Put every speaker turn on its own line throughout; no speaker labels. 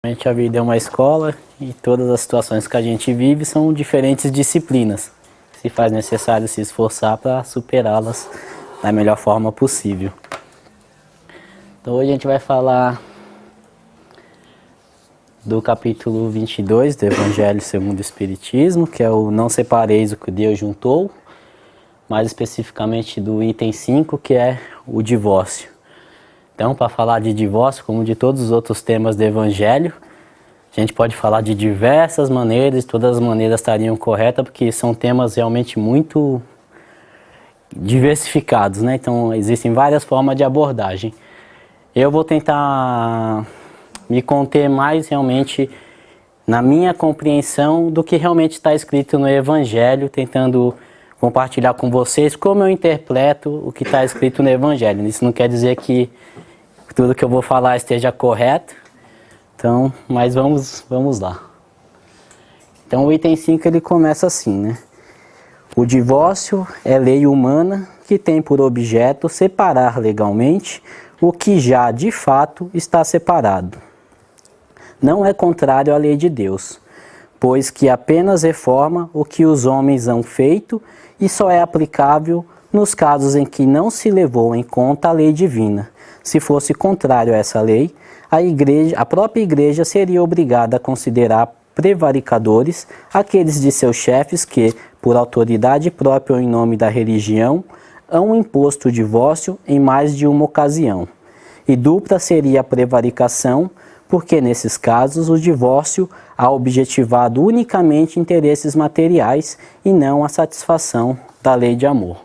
A vida é uma escola e todas as situações que a gente vive são diferentes disciplinas. Se faz necessário se esforçar para superá-las da melhor forma possível. Então hoje a gente vai falar do capítulo 22 do Evangelho segundo o Espiritismo, que é o Não Separeis o que Deus juntou, mais especificamente do item 5, que é o divórcio. Então, para falar de divórcio, como de todos os outros temas do Evangelho, a gente pode falar de diversas maneiras, todas as maneiras estariam corretas, porque são temas realmente muito diversificados, né? Então, existem várias formas de abordagem. Eu vou tentar me conter mais realmente na minha compreensão do que realmente está escrito no Evangelho, tentando compartilhar com vocês como eu interpreto o que está escrito no Evangelho. Isso não quer dizer que tudo que eu vou falar esteja correto, então, mas vamos lá. Então o item 5 ele começa assim, né? O divórcio é lei humana que tem por objeto separar legalmente o que já de fato está separado. Não é contrário à lei de Deus, pois que apenas reforma o que os homens hão feito e só é aplicável nos casos em que não se levou em conta a lei divina. Se fosse contrário a essa lei, a própria igreja seria obrigada a considerar prevaricadores aqueles de seus chefes que, por autoridade própria ou em nome da religião, hão imposto o divórcio em mais de uma ocasião. E dupla seria a prevaricação, porque nesses casos o divórcio há objetivado unicamente interesses materiais e não a satisfação da lei de amor.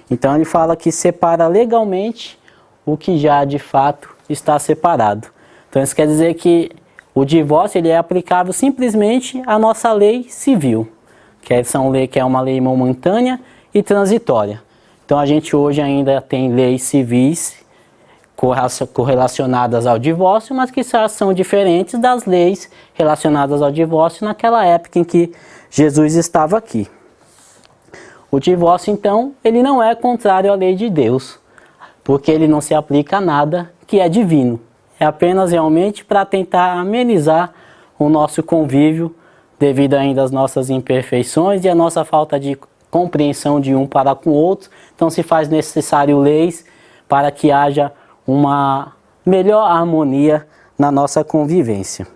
Então ele fala que separa legalmente o que já de fato está separado. Então isso quer dizer que o divórcio ele é aplicável simplesmente à nossa lei civil, que é uma lei momentânea e transitória. Então a gente hoje ainda tem leis civis correlacionadas ao divórcio, mas que são diferentes das leis relacionadas ao divórcio naquela época em que Jesus estava aqui. O divórcio, então, ele não é contrário à lei de Deus, porque ele não se aplica a nada que é divino. É apenas realmente para tentar amenizar o nosso convívio devido ainda às nossas imperfeições e à nossa falta de compreensão de um para com o outro. Então se faz necessário leis para que haja uma melhor harmonia na nossa convivência.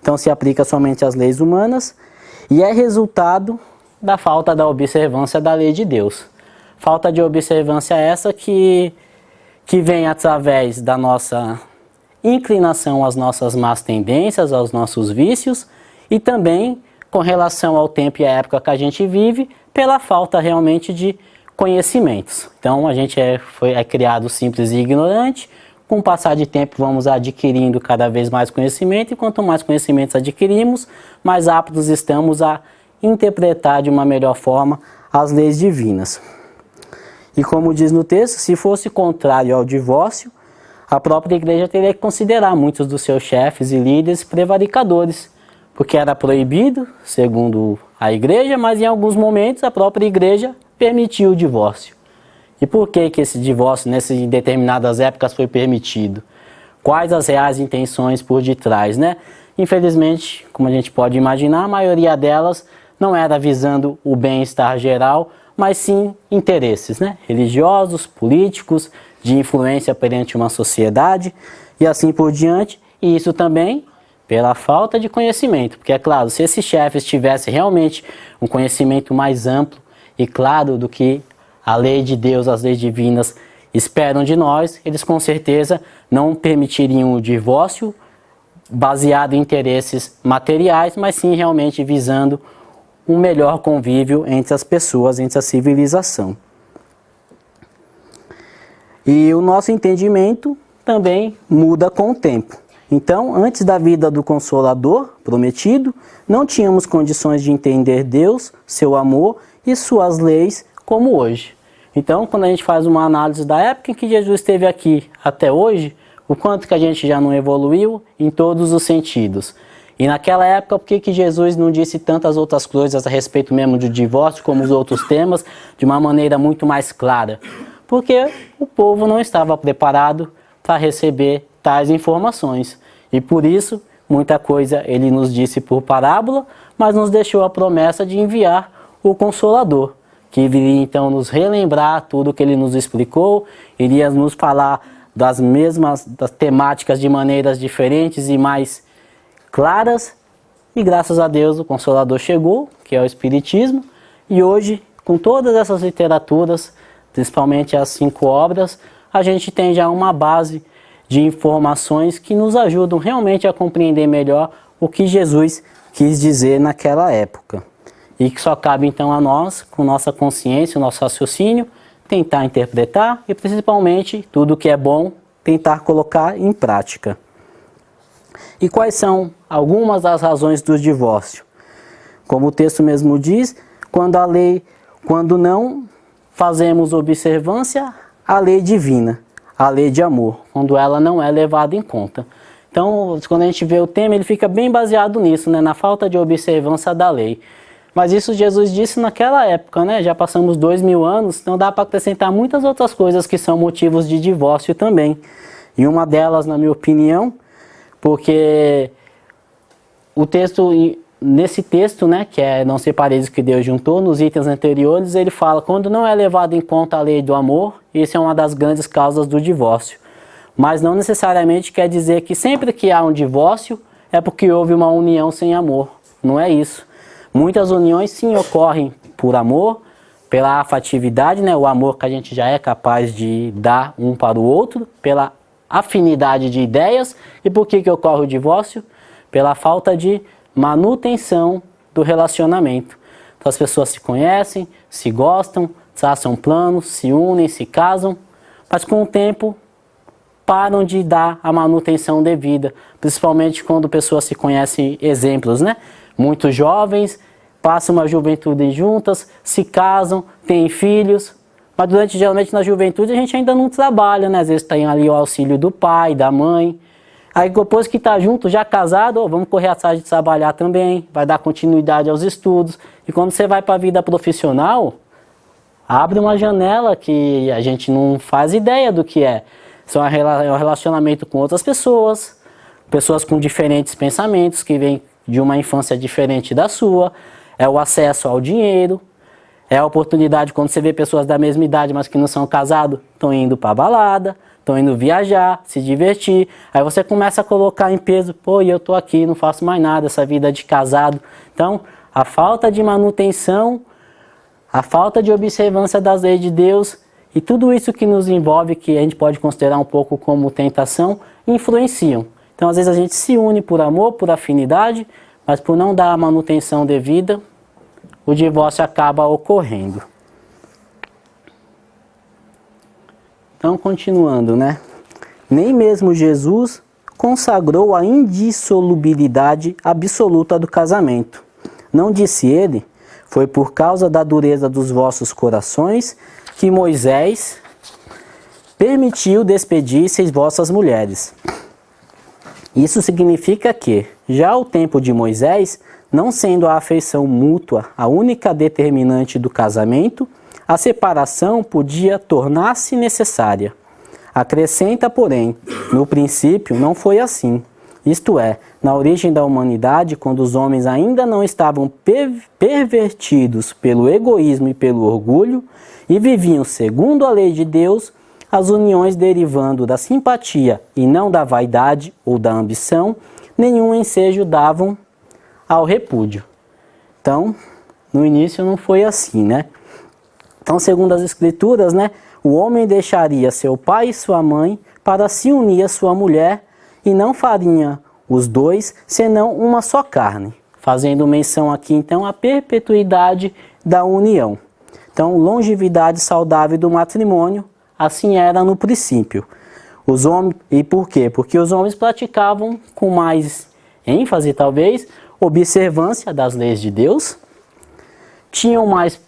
Então se aplica somente às leis humanas e é resultado da falta da observância da lei de Deus. Falta de observância essa que vem através da nossa inclinação às nossas más tendências, aos nossos vícios, e também com relação ao tempo e à época que a gente vive, pela falta realmente de conhecimentos. Então a gente é criado simples e ignorante, com o passar de tempo vamos adquirindo cada vez mais conhecimento, e quanto mais conhecimentos adquirimos, mais aptos estamos a interpretar de uma melhor forma as leis divinas. E como diz no texto, se fosse contrário ao divórcio, a própria igreja teria que considerar muitos dos seus chefes e líderes prevaricadores, porque era proibido, segundo a igreja, mas em alguns momentos a própria igreja permitiu o divórcio. E por que esse divórcio nessas determinadas épocas foi permitido? Quais as reais intenções por detrás, né? Infelizmente, como a gente pode imaginar, a maioria delas não era visando o bem-estar geral, mas sim interesses, né? Religiosos, políticos, de influência perante uma sociedade e assim por diante. E isso também pela falta de conhecimento, porque é claro, se esses chefes tivessem realmente um conhecimento mais amplo e claro do que a lei de Deus, as leis divinas esperam de nós, eles com certeza não permitiriam o divórcio baseado em interesses materiais, mas sim realmente visando um melhor convívio entre as pessoas, entre a civilização. E o nosso entendimento também muda com o tempo. Então, antes da vida do Consolador prometido, não tínhamos condições de entender Deus, seu amor e suas leis como hoje. Então, quando a gente faz uma análise da época em que Jesus esteve aqui até hoje, o quanto que a gente já não evoluiu em todos os sentidos. E naquela época, por que Jesus não disse tantas outras coisas a respeito mesmo do divórcio, como os outros temas, de uma maneira muito mais clara? Porque o povo não estava preparado para receber tais informações. E por isso, muita coisa ele nos disse por parábola, mas nos deixou a promessa de enviar o Consolador, que viria então nos relembrar tudo que ele nos explicou, iria nos falar das temáticas de maneiras diferentes e mais claras. E graças a Deus o Consolador chegou, que é o Espiritismo, e hoje, com todas essas literaturas, principalmente as 5 obras, a gente tem já uma base de informações que nos ajudam realmente a compreender melhor o que Jesus quis dizer naquela época. E que só cabe então a nós, com nossa consciência, o nosso raciocínio, tentar interpretar e principalmente tudo que é bom, tentar colocar em prática. E quais são algumas das razões do divórcio? Como o texto mesmo diz, quando não fazemos observância à lei divina, à lei de amor, quando ela não é levada em conta. Então, quando a gente vê o tema, ele fica bem baseado nisso, né? Na falta de observância da lei. Mas isso Jesus disse naquela época, né? Já passamos 2000 anos, então dá para acrescentar muitas outras coisas que são motivos de divórcio também. E uma delas, na minha opinião, porque o texto, nesse texto, né, que é não separeis que Deus juntou, nos itens anteriores, ele fala, quando não é levado em conta a lei do amor, isso é uma das grandes causas do divórcio. Mas não necessariamente quer dizer que sempre que há um divórcio, é porque houve uma união sem amor. Não é isso. Muitas uniões sim ocorrem por amor, pela afetividade, né, o amor que a gente já é capaz de dar um para o outro, pela afinidade de ideias. E por que ocorre o divórcio? Pela falta de manutenção do relacionamento. Então as pessoas se conhecem, se gostam, traçam planos, se unem, se casam, mas com o tempo param de dar a manutenção devida, principalmente quando pessoas se conhecem, exemplos, né? Muitos jovens passam uma juventude juntas, se casam, têm filhos, mas geralmente na juventude a gente ainda não trabalha, né? Às vezes tem ali o auxílio do pai, da mãe. Aí depois que está junto, já casado, vamos correr atrás de trabalhar também, vai dar continuidade aos estudos. E quando você vai para a vida profissional, abre uma janela que a gente não faz ideia do que é. É um relacionamento com outras pessoas, pessoas com diferentes pensamentos, que vêm de uma infância diferente da sua, é o acesso ao dinheiro, é a oportunidade quando você vê pessoas da mesma idade, mas que não são casados, estão indo para a balada, estão indo viajar, se divertir, aí você começa a colocar em peso, pô, e eu estou aqui, não faço mais nada, essa vida de casado. Então, a falta de manutenção, a falta de observância das leis de Deus e tudo isso que nos envolve, que a gente pode considerar um pouco como tentação, influenciam. Então, às vezes a gente se une por amor, por afinidade, mas por não dar a manutenção devida, o divórcio acaba ocorrendo. Então, continuando, né? Nem mesmo Jesus consagrou a indissolubilidade absoluta do casamento. Não disse ele, foi por causa da dureza dos vossos corações que Moisés permitiu despedir-se vossas mulheres. Isso significa que, já ao tempo de Moisés, não sendo a afeição mútua a única determinante do casamento, a separação podia tornar-se necessária. Acrescenta, porém, no princípio não foi assim. Isto é, na origem da humanidade, quando os homens ainda não estavam pervertidos pelo egoísmo e pelo orgulho, e viviam segundo a lei de Deus, as uniões derivando da simpatia e não da vaidade ou da ambição, nenhum ensejo davam ao repúdio. Então, no início não foi assim, né? Então, segundo as Escrituras, né, o homem deixaria seu pai e sua mãe para se unir à sua mulher e não faria os dois senão uma só carne, fazendo menção aqui então à perpetuidade da união. Então, longevidade saudável do matrimônio, assim era no princípio. Os homens, e por quê? Porque os homens praticavam com mais ênfase, talvez, observância das leis de Deus, tinham mais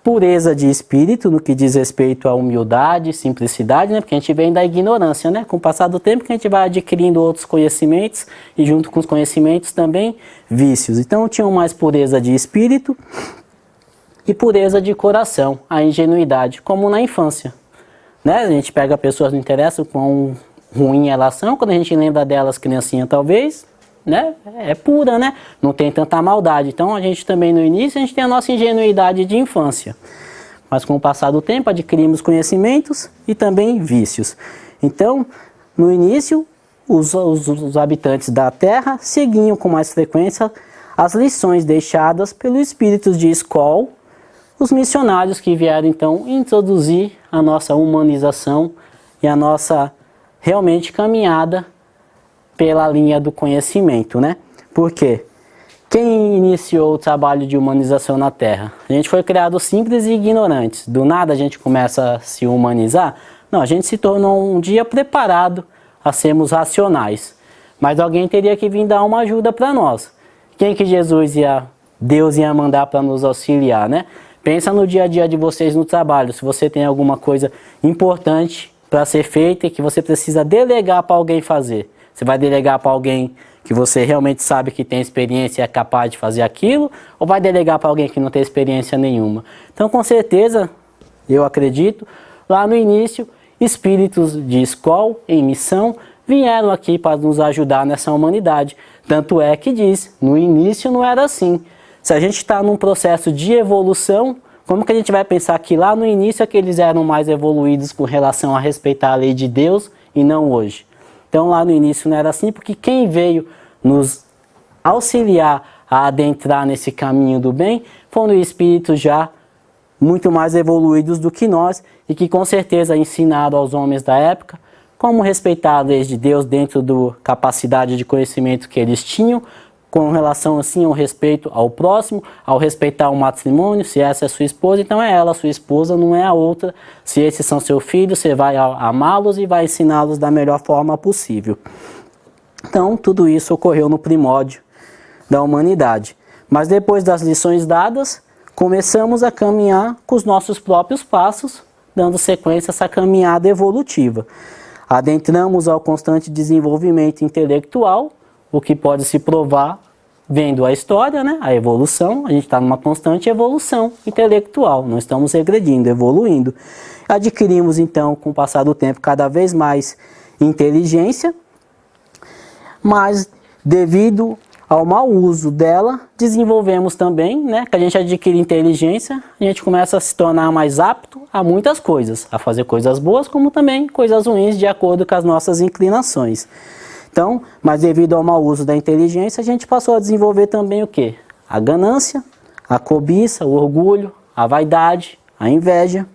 pureza de espírito no que diz respeito à humildade, simplicidade, né? Porque a gente vem da ignorância, né? Com o passar do tempo que a gente vai adquirindo outros conhecimentos e junto com os conhecimentos também vícios. Então tinham mais pureza de espírito e pureza de coração, a ingenuidade, como na infância, né? A gente pega pessoas que não interessam com ruim relação, quando a gente lembra delas criancinha talvez, né, é pura, né? Não tem tanta maldade. Então a gente também no início a gente tem a nossa ingenuidade de infância. Mas com o passar do tempo adquirimos conhecimentos e também vícios. Então, no início, os habitantes da Terra seguiam com mais frequência as lições deixadas pelos espíritos de Skol, os missionários que vieram então introduzir a nossa humanização e a nossa realmente caminhada pela linha do conhecimento, né? Por quê? Quem iniciou o trabalho de humanização na Terra? A gente foi criado simples e ignorantes. Do nada a gente começa a se humanizar? Não, a gente se tornou um dia preparado a sermos racionais. Mas alguém teria que vir dar uma ajuda para nós. Quem que Deus ia mandar para nos auxiliar, né? Pensa no dia a dia de vocês no trabalho. Se você tem alguma coisa importante para ser feita e que você precisa delegar para alguém fazer. Você vai delegar para alguém que você realmente sabe que tem experiência e é capaz de fazer aquilo, ou vai delegar para alguém que não tem experiência nenhuma? Então, com certeza, eu acredito, lá no início, espíritos de Skol, em missão, vieram aqui para nos ajudar nessa humanidade. Tanto é que diz, no início não era assim. Se a gente está num processo de evolução, como que a gente vai pensar que lá no início é que eles eram mais evoluídos com relação a respeitar a lei de Deus e não hoje? Então lá no início não era assim, porque quem veio nos auxiliar a adentrar nesse caminho do bem foram espíritos já muito mais evoluídos do que nós e que com certeza ensinaram aos homens da época como respeitar a lei de Deus dentro da capacidade de conhecimento que eles tinham, com relação assim ao respeito ao próximo, ao respeitar o matrimônio, se essa é sua esposa, então é ela, sua esposa, não é a outra. Se esses são seus filhos, você vai amá-los e vai ensiná-los da melhor forma possível. Então, tudo isso ocorreu no primórdio da humanidade. Mas depois das lições dadas, começamos a caminhar com os nossos próprios passos, dando sequência a essa caminhada evolutiva. Adentramos ao constante desenvolvimento intelectual, o que pode se provar vendo a história, né? A evolução. A gente está numa constante evolução intelectual, não estamos regredindo, evoluindo. Adquirimos então, com o passar do tempo, cada vez mais inteligência, mas devido ao mau uso dela, desenvolvemos também, né? Que a gente adquire inteligência, a gente começa a se tornar mais apto a muitas coisas, a fazer coisas boas, como também coisas ruins, de acordo com as nossas inclinações. Então, mas devido ao mau uso da inteligência, a gente passou a desenvolver também o quê? A ganância, a cobiça, o orgulho, a vaidade, a inveja.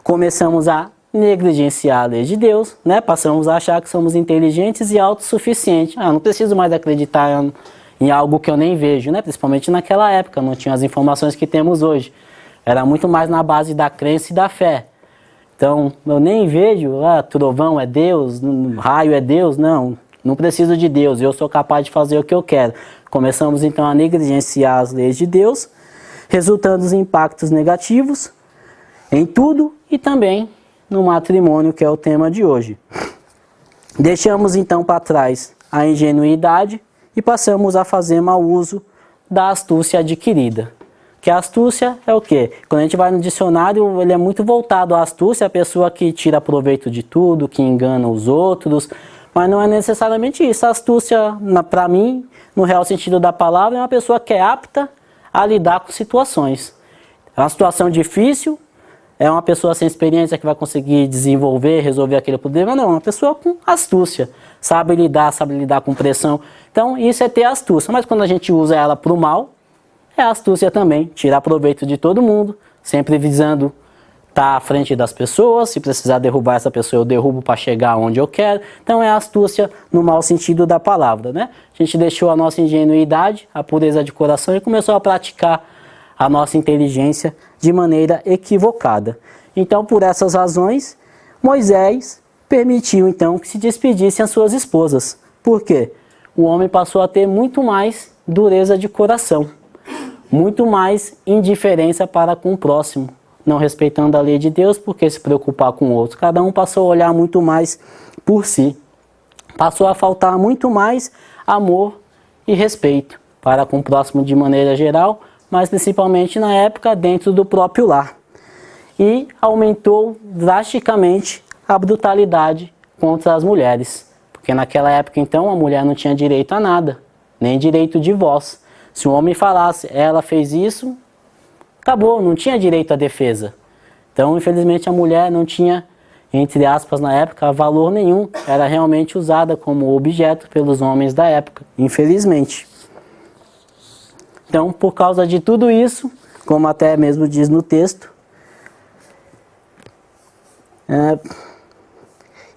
Começamos a negligenciar a lei de Deus, né? Passamos a achar que somos inteligentes e autossuficientes. Não preciso mais acreditar em algo que eu nem vejo, né? Principalmente naquela época, não tinha as informações que temos hoje. Era muito mais na base da crença e da fé. Então, eu nem vejo, trovão é Deus, raio é Deus, não preciso de Deus, eu sou capaz de fazer o que eu quero. Começamos então a negligenciar as leis de Deus, resultando em impactos negativos em tudo e também no matrimônio, que é o tema de hoje. Deixamos então para trás a ingenuidade e passamos a fazer mau uso da astúcia adquirida. Que a astúcia é o quê? Quando a gente vai no dicionário, ele é muito voltado à astúcia, a pessoa que tira proveito de tudo, que engana os outros. Mas não é necessariamente isso. A astúcia, para mim, no real sentido da palavra, é uma pessoa que é apta a lidar com situações. É uma situação difícil, é uma pessoa sem experiência que vai conseguir desenvolver, resolver aquele problema. Não, é uma pessoa com astúcia. Sabe lidar com pressão. Então, isso é ter astúcia. Mas quando a gente usa ela para o mal, é astúcia também. Tirar proveito de todo mundo, sempre visando estar à frente das pessoas. Se precisar derrubar essa pessoa, eu derrubo para chegar onde eu quero. Então é astúcia no mau sentido da palavra, né? A gente deixou a nossa ingenuidade, a pureza de coração e começou a praticar a nossa inteligência de maneira equivocada. Então, por essas razões, Moisés permitiu então que se despedissem as suas esposas. Por quê? O homem passou a ter muito mais dureza de coração, muito mais indiferença para com o próximo, não respeitando a lei de Deus, porque se preocupar com o outro. Cada um passou a olhar muito mais por si. Passou a faltar muito mais amor e respeito para com o próximo de maneira geral, mas principalmente na época dentro do próprio lar. E aumentou drasticamente a brutalidade contra as mulheres. Porque naquela época então a mulher não tinha direito a nada. nem direito de voz. Se um homem falasse, ela fez isso, acabou, não tinha direito à defesa. Então, infelizmente, a mulher não tinha, entre aspas, na época, valor nenhum. Era realmente usada como objeto pelos homens da época, infelizmente. Então, por causa de tudo isso, como até mesmo diz no texto,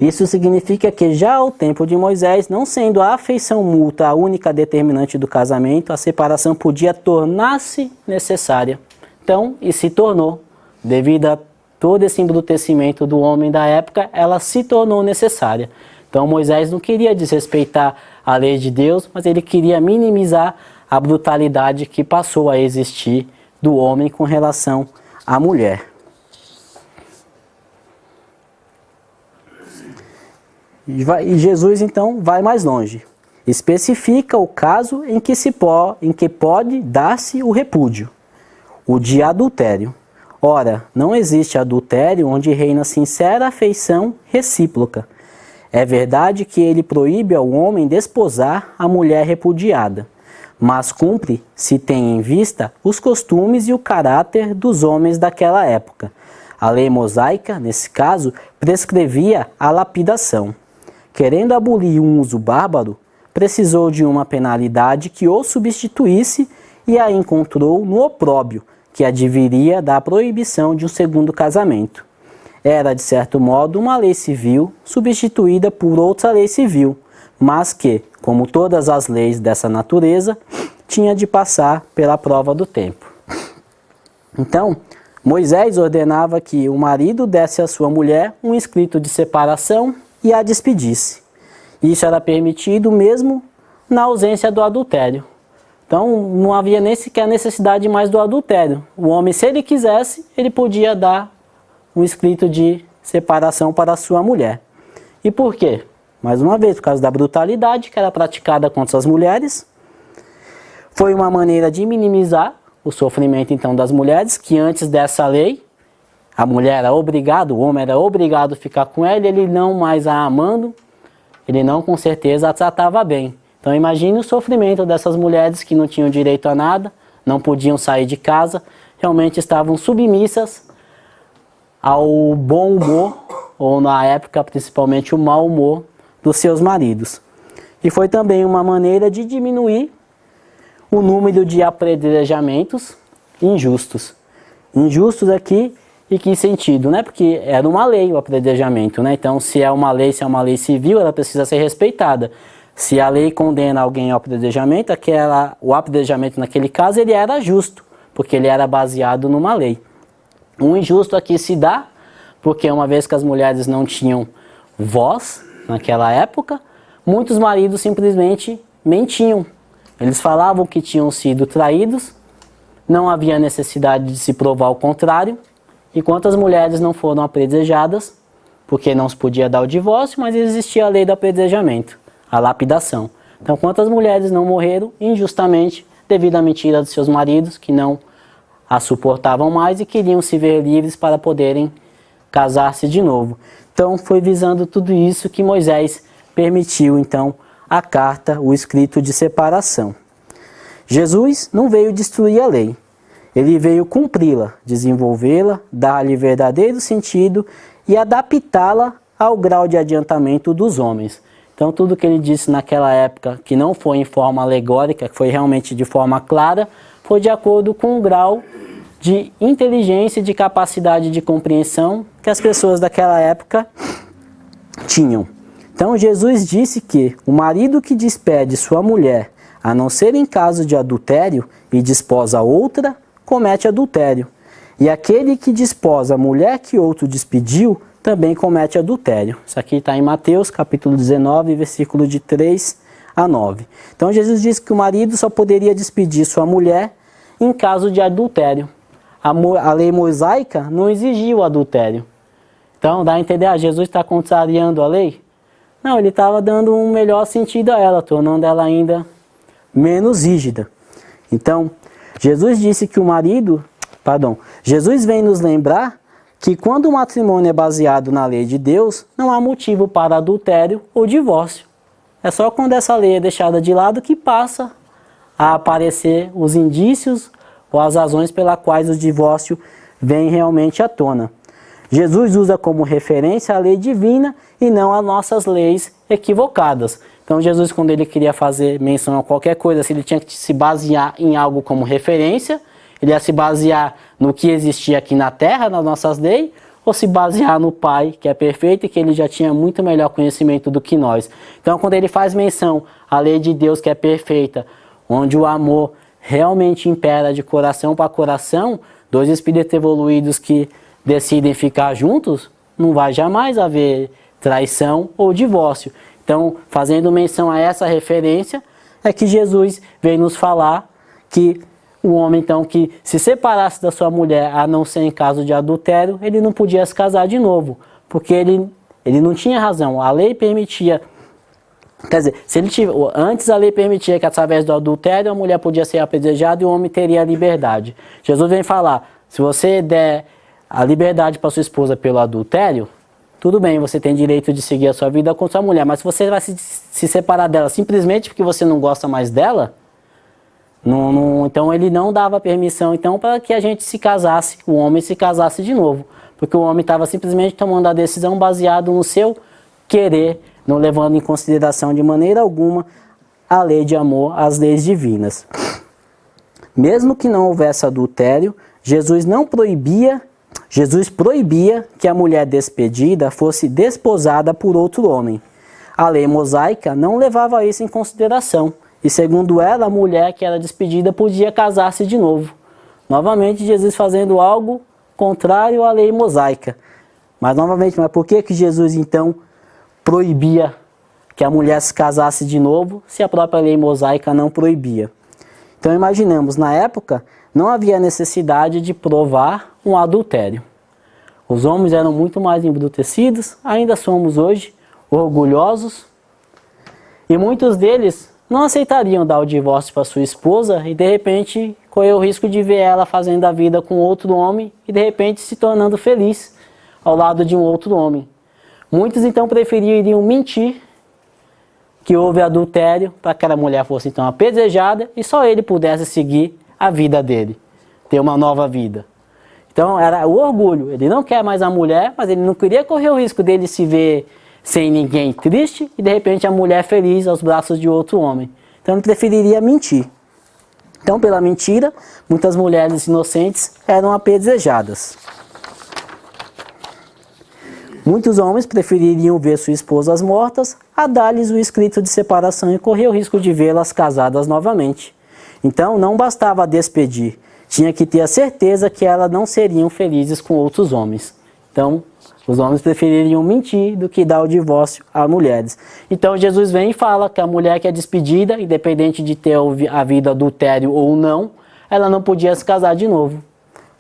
isso significa que já ao tempo de Moisés, não sendo a afeição mútua a única determinante do casamento, a separação podia tornar-se necessária. Então, e se tornou, devido a todo esse embrutecimento do homem da época, ela se tornou necessária. Então Moisés não queria desrespeitar a lei de Deus, mas ele queria minimizar a brutalidade que passou a existir do homem com relação à mulher. E Jesus então vai mais longe. Especifica o caso em que pode dar-se o repúdio, o de adultério. Ora, não existe adultério onde reina sincera afeição recíproca. É verdade que ele proíbe ao homem desposar a mulher repudiada, mas cumpre se tem em vista os costumes e o caráter dos homens daquela época. A lei mosaica, nesse caso, prescrevia a lapidação. Querendo abolir um uso bárbaro, precisou de uma penalidade que o substituísse e a encontrou no opróbrio, que adviria da proibição de um segundo casamento. Era, de certo modo, uma lei civil substituída por outra lei civil, mas que, como todas as leis dessa natureza, tinha de passar pela prova do tempo. Então, Moisés ordenava que o marido desse à sua mulher um escrito de separação e a despedisse. Isso era permitido mesmo na ausência do adultério. Então, não havia nem sequer necessidade mais do adultério. O homem, se ele quisesse, ele podia dar um escrito de separação para a sua mulher. E por quê? Mais uma vez, por causa da brutalidade que era praticada contra as mulheres. Foi uma maneira de minimizar o sofrimento, então, das mulheres, que antes dessa lei, a mulher era obrigada, o homem era obrigado a ficar com ela, ele não mais a amando, ele não, com certeza, a tratava bem. Então imagine o sofrimento dessas mulheres que não tinham direito a nada, não podiam sair de casa, realmente estavam submissas ao bom humor, ou na época principalmente o mau humor dos seus maridos. E foi também uma maneira de diminuir o número de apedrejamentos injustos. Injustos aqui, em que sentido? Né? Porque era uma lei o apedrejamento, né? Então se é uma lei civil, ela precisa ser respeitada. Se a lei condena alguém ao apedrejamento, o apedrejamento naquele caso ele era justo, porque ele era baseado numa lei. O injusto aqui se dá, porque uma vez que as mulheres não tinham voz naquela época, muitos maridos simplesmente mentiam. Eles falavam que tinham sido traídos, não havia necessidade de se provar o contrário, e quantas mulheres não foram apedrejadas, porque não se podia dar o divórcio, mas existia a lei do apedrejamento, a lapidação. Então, quantas mulheres não morreram injustamente devido à mentira dos seus maridos, que não a suportavam mais e queriam se ver livres para poderem casar-se de novo. Então, foi visando tudo isso que Moisés permitiu, então, a carta, o escrito de separação. Jesus não veio destruir a lei, ele veio cumpri-la, desenvolvê-la, dar-lhe verdadeiro sentido e adaptá-la ao grau de adiantamento dos homens. Então, tudo que ele disse naquela época, que não foi em forma alegórica, que foi realmente de forma clara, foi de acordo com o grau de inteligência e de capacidade de compreensão que as pessoas daquela época tinham. Então, Jesus disse que o marido que despede sua mulher, a não ser em caso de adultério, e desposa outra, comete adultério. E aquele que desposa a mulher que outro despediu, também comete adultério. Isso aqui está em Mateus, capítulo 19, versículo de 3 a 9. Então Jesus disse que o marido só poderia despedir sua mulher em caso de adultério. A lei mosaica não exigia o adultério. Então dá a entender, Jesus está contrariando a lei? Não, ele estava dando um melhor sentido a ela, tornando ela ainda menos rígida. Então, Jesus disse que Jesus vem nos lembrar que quando o matrimônio é baseado na lei de Deus, não há motivo para adultério ou divórcio. É só quando essa lei é deixada de lado que passa a aparecer os indícios ou as razões pelas quais o divórcio vem realmente à tona. Jesus usa como referência a lei divina e não as nossas leis equivocadas. Então Jesus, quando ele queria fazer menção a qualquer coisa, se ele tinha que se basear em algo como referência, ele ia se basear no que existia aqui na terra, nas nossas leis, ou se basear no Pai, que é perfeito e que ele já tinha muito melhor conhecimento do que nós. Então quando ele faz menção à lei de Deus, que é perfeita, onde o amor realmente impera de coração para coração, dois espíritos evoluídos que decidem ficar juntos, não vai jamais haver traição ou divórcio. Então, fazendo menção a essa referência, é que Jesus veio nos falar que o homem, então, que se separasse da sua mulher, a não ser em caso de adultério, ele não podia se casar de novo, porque ele não tinha razão. A lei permitia, quer dizer, antes a lei permitia que através do adultério a mulher podia ser apedrejada e o homem teria a liberdade. Jesus vem falar, se você der a liberdade para sua esposa pelo adultério, tudo bem, você tem direito de seguir a sua vida com sua mulher, mas se você vai se separar dela simplesmente porque você não gosta mais dela, então ele não dava permissão então para que a gente se casasse, o homem se casasse de novo, porque o homem estava simplesmente tomando a decisão baseado no seu querer, não levando em consideração de maneira alguma a lei de amor, as leis divinas. Mesmo que não houvesse adultério, Jesus proibia que a mulher despedida fosse desposada por outro homem. A lei mosaica não levava isso em consideração, e segundo ela, a mulher que era despedida podia casar-se de novo. Novamente, Jesus fazendo algo contrário à lei mosaica. Mas por que Jesus então proibia que a mulher se casasse de novo, se a própria lei mosaica não proibia? Então imaginamos, na época, não havia necessidade de provar um adultério. Os homens eram muito mais embrutecidos, ainda somos hoje, orgulhosos, e muitos deles não aceitariam dar o divórcio para sua esposa e de repente correr o risco de ver ela fazendo a vida com outro homem e de repente se tornando feliz ao lado de um outro homem. Muitos então prefeririam mentir que houve adultério para que aquela mulher fosse então apedrejada e só ele pudesse seguir a vida dele, ter uma nova vida. Então era o orgulho, ele não quer mais a mulher, mas ele não queria correr o risco dele se ver sem ninguém triste e de repente a mulher feliz aos braços de outro homem. Então ele preferiria mentir. Então pela mentira, muitas mulheres inocentes eram apedrejadas. Muitos homens prefeririam ver suas esposas mortas a dar-lhes o escrito de separação e correr o risco de vê-las casadas novamente. Então não bastava despedir, tinha que ter a certeza que elas não seriam felizes com outros homens. Então os homens prefeririam mentir do que dar o divórcio às mulheres. Então Jesus vem e fala que a mulher que é despedida, independente de ter havido adultério ou não, ela não podia se casar de novo.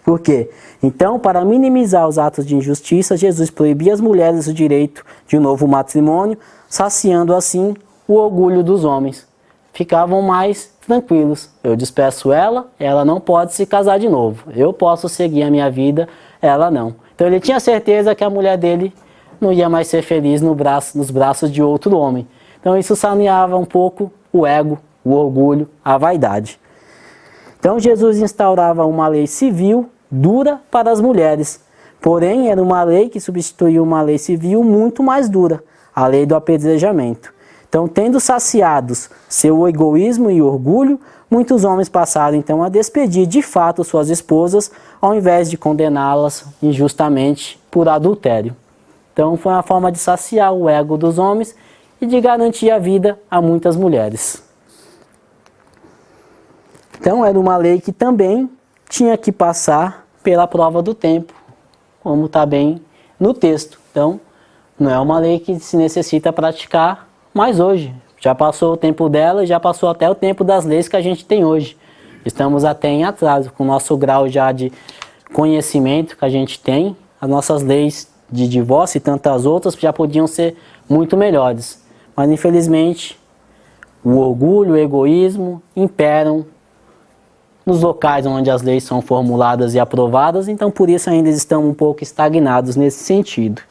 Por quê? Então, para minimizar os atos de injustiça, Jesus proibia às mulheres o direito de um novo matrimônio, saciando assim o orgulho dos homens. Ficavam mais tranquilos. Eu despeço ela, ela não pode se casar de novo. Eu posso seguir a minha vida, ela não. Então ele tinha certeza que a mulher dele não ia mais ser feliz nos braços de outro homem. Então isso saneava um pouco o ego, o orgulho, a vaidade. Então Jesus instaurava uma lei civil dura para as mulheres. Porém, era uma lei que substituía uma lei civil muito mais dura, a lei do apedrejamento. Então, tendo saciados seu egoísmo e orgulho, muitos homens passaram então a despedir de fato suas esposas, ao invés de condená-las injustamente por adultério. Então, foi uma forma de saciar o ego dos homens e de garantir a vida a muitas mulheres. Então, era uma lei que também tinha que passar pela prova do tempo, como está bem no texto. Então, não é uma lei que se necessita praticar mais hoje. Já passou o tempo dela e já passou até o tempo das leis que a gente tem hoje. Estamos até em atraso, com o nosso grau já de conhecimento que a gente tem, as nossas leis de divórcio e tantas outras já podiam ser muito melhores. Mas, infelizmente, o orgulho, o egoísmo imperam nos locais onde as leis são formuladas e aprovadas, então por isso ainda estamos um pouco estagnados nesse sentido.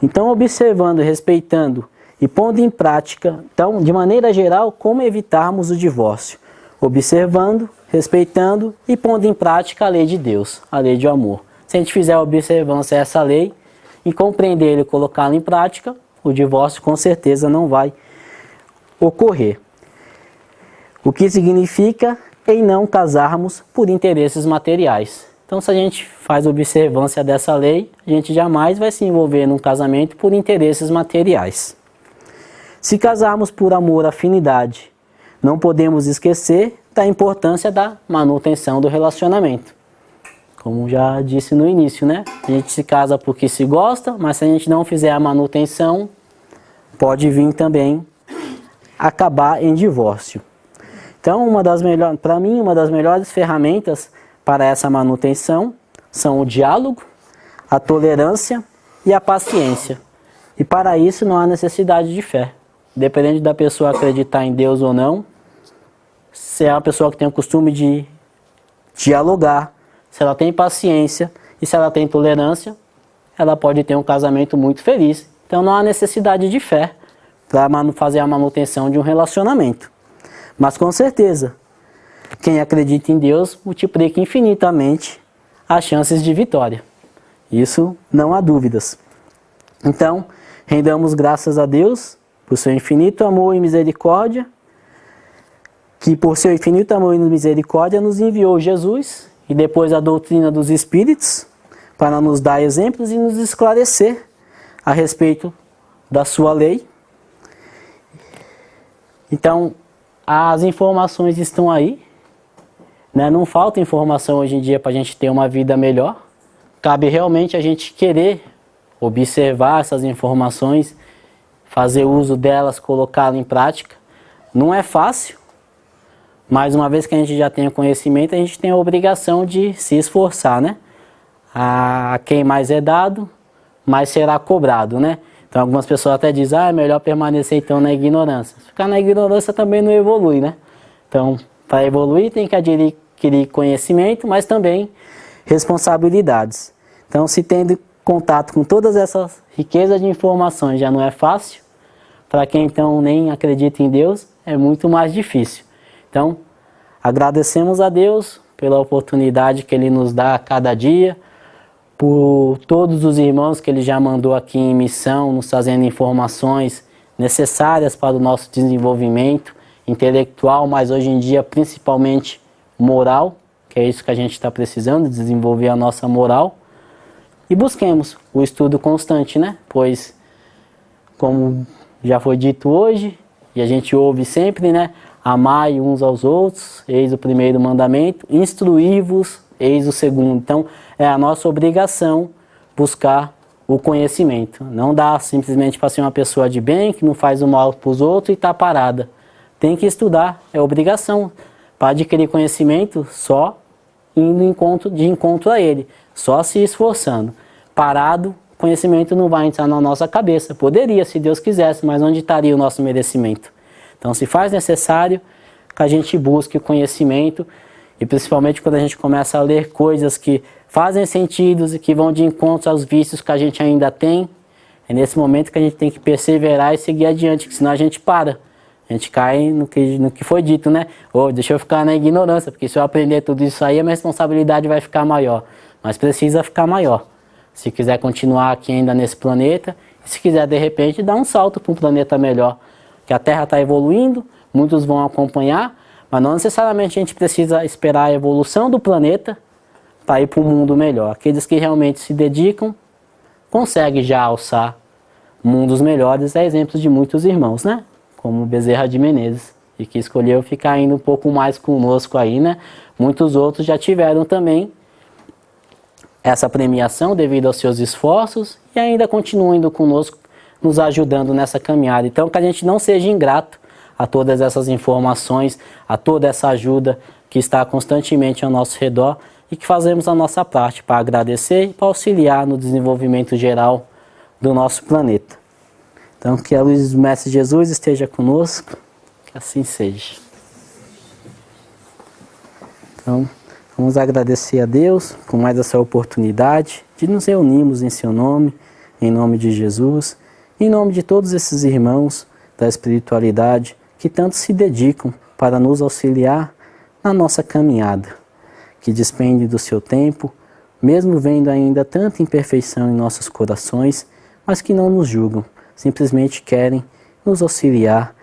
Então, observando, respeitando e pondo em prática, então, de maneira geral, como evitarmos o divórcio, observando, respeitando e pondo em prática a lei de Deus, a lei do amor. Se a gente fizer a observância a essa lei e compreender e colocá-la em prática, o divórcio com certeza não vai ocorrer. O que significa em não casarmos por interesses materiais. Então, se a gente faz observância dessa lei, a gente jamais vai se envolver num casamento por interesses materiais. Se casarmos por amor, afinidade, não podemos esquecer da importância da manutenção do relacionamento. Como já disse no início, né? A gente se casa porque se gosta, mas se a gente não fizer a manutenção, pode vir também acabar em divórcio. Então, para mim, uma das melhores ferramentas para essa manutenção são o diálogo, a tolerância e a paciência. E para isso não há necessidade de fé. Dependendo da pessoa acreditar em Deus ou não, se é uma pessoa que tem o costume de dialogar, se ela tem paciência e se ela tem tolerância, ela pode ter um casamento muito feliz. Então não há necessidade de fé para fazer a manutenção de um relacionamento. Mas com certeza, quem acredita em Deus multiplica infinitamente as chances de vitória. Isso não há dúvidas. Então, rendamos graças a Deus por seu infinito amor e misericórdia, que por seu infinito amor e misericórdia nos enviou Jesus e depois a doutrina dos Espíritos para nos dar exemplos e nos esclarecer a respeito da sua lei. Então, as informações estão aí, né? Não falta informação hoje em dia para a gente ter uma vida melhor. Cabe realmente a gente querer observar essas informações, fazer uso delas, colocá-las em prática. Não é fácil, mas uma vez que a gente já tem o conhecimento, a gente tem a obrigação de se esforçar, né? A quem mais é dado, mais será cobrado, né? Então algumas pessoas até dizem, é melhor permanecer então na ignorância. Ficar na ignorância também não evolui, né? Então, para evoluir tem que adquirir conhecimento, mas também responsabilidades. Então, se tendo contato com todas essas riquezas de informações já não é fácil, para quem então nem acredita em Deus, é muito mais difícil. Então, agradecemos a Deus pela oportunidade que Ele nos dá a cada dia, por todos os irmãos que Ele já mandou aqui em missão, nos trazendo informações necessárias para o nosso desenvolvimento intelectual, mas hoje em dia principalmente moral, que é isso que a gente está precisando, desenvolver a nossa moral. E busquemos o estudo constante, né? Pois, como já foi dito hoje, e a gente ouve sempre, né? Amai uns aos outros, eis o primeiro mandamento, instruí-vos, eis o segundo. Então, é a nossa obrigação buscar o conhecimento. Não dá simplesmente para ser uma pessoa de bem, que não faz o mal para os outros e está parada. Tem que estudar, é obrigação. Para adquirir conhecimento, só indo de encontro a ele, só se esforçando. Parado, conhecimento não vai entrar na nossa cabeça. Poderia, se Deus quisesse, mas onde estaria o nosso merecimento? Então, se faz necessário que a gente busque o conhecimento, e principalmente quando a gente começa a ler coisas que fazem sentido e que vão de encontro aos vícios que a gente ainda tem, é nesse momento que a gente tem que perseverar e seguir adiante, que senão a gente para. A gente cai no que foi dito, né? Deixa eu ficar na ignorância, porque se eu aprender tudo isso aí, a minha responsabilidade vai ficar maior. Mas precisa ficar maior. Se quiser continuar aqui ainda nesse planeta, e se quiser de repente dar um salto para um planeta melhor. Que a Terra está evoluindo, muitos vão acompanhar, mas não necessariamente a gente precisa esperar a evolução do planeta para ir para um mundo melhor. Aqueles que realmente se dedicam, conseguem já alçar mundos melhores, é exemplo de muitos irmãos, né? Como Bezerra de Menezes, e que escolheu ficar indo um pouco mais conosco aí, né? Muitos outros já tiveram também essa premiação devido aos seus esforços e ainda continuam indo conosco, nos ajudando nessa caminhada. Então, que a gente não seja ingrato a todas essas informações, a toda essa ajuda que está constantemente ao nosso redor e que fazemos a nossa parte para agradecer e para auxiliar no desenvolvimento geral do nosso planeta. Então, que a luz do Mestre Jesus esteja conosco, que assim seja. Então, vamos agradecer a Deus por mais essa oportunidade de nos reunirmos em seu nome, em nome de Jesus, Em nome de todos esses irmãos da espiritualidade que tanto se dedicam para nos auxiliar na nossa caminhada, que despendem do seu tempo, mesmo vendo ainda tanta imperfeição em nossos corações, mas que não nos julgam, simplesmente querem nos auxiliar,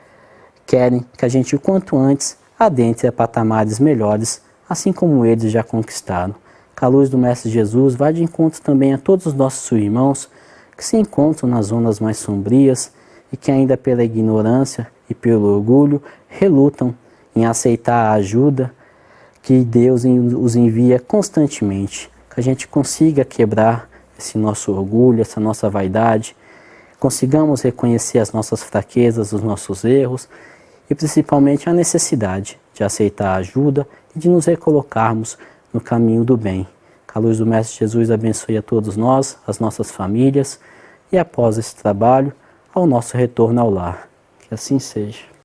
querem que a gente o quanto antes adentre a patamares melhores, assim como eles já conquistaram. Que a luz do Mestre Jesus vá de encontro também a todos os nossos irmãos que se encontram nas zonas mais sombrias e que ainda pela ignorância e pelo orgulho relutam em aceitar a ajuda que Deus os envia constantemente. Que a gente consiga quebrar esse nosso orgulho, essa nossa vaidade, consigamos reconhecer as nossas fraquezas, os nossos erros e principalmente a necessidade de aceitar a ajuda e de nos recolocarmos no caminho do bem. Que a luz do Mestre Jesus abençoe a todos nós, as nossas famílias e após esse trabalho, ao nosso retorno ao lar. Que assim seja.